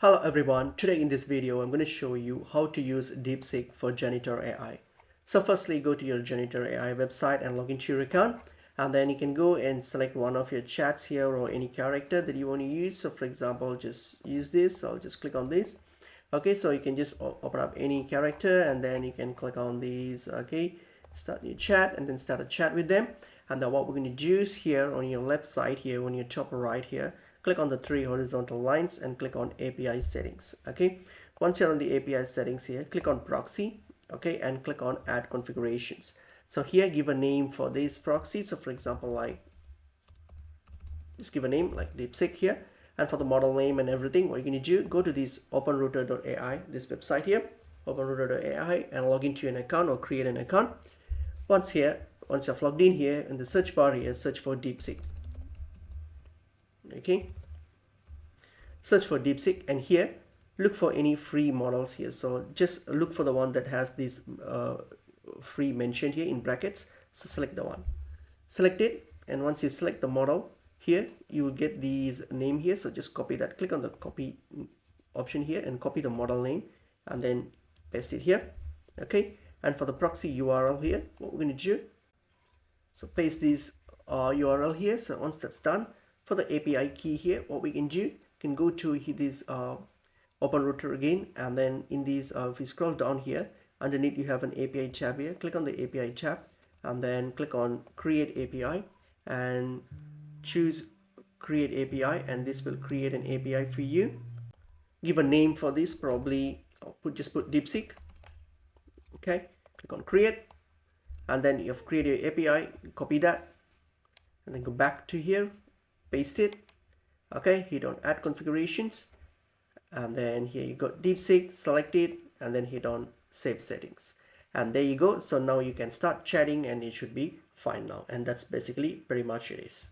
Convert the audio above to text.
Hello everyone, today in this video I'm going to show you how to use DeepSeek for Janitor AI. So firstly go to your Janitor AI website and log into your account, and then you can go and select one of your chats here or any character that you want to use. So for example, just use this. I'll just click on this. Okay, so you can just open up any character and then you can click on these. Okay, start new chat and then start a chat with them. And then what we're going to do is here on your left side here, on your top right here, click on the three horizontal lines and click on API settings. Okay, once you're on the API settings here, click on proxy. Okay, and click on add configurations. So here give a name for this proxy. So for example, like just give a name like DeepSeek here. And for the model name and everything, what you're going to do, go to this openrouter.ai, this website here, openrouter.ai, and log into an account or create an account. Once you've logged in here, in the search bar here, search for DeepSeek. Okay, search for DeepSeek, and here look for any free models here. So just look for the one that has this free mentioned here in brackets. So select the one, select it, and once you select the model here, you will get these name here. So just copy that, click on the copy option here and copy the model name and then paste it here. Okay, and for the proxy URL here, what we're going to do, so paste this URL here. So once that's done, for the API key here, what we can do, can go to this open router again, and then in these if you scroll down here, underneath you have an API tab here. Click on the API tab and then click on create API and choose create API, and this will create an API for you. Give a name for this, probably just put DeepSeek. Okay, click on create, and then you've created your API. Copy that and then go back to here, paste it. Okay, hit on add configurations, and then here you got DeepSeek, select it, and then hit on save settings, and there you go. So now you can start chatting and it should be fine now, and that's basically pretty much it is.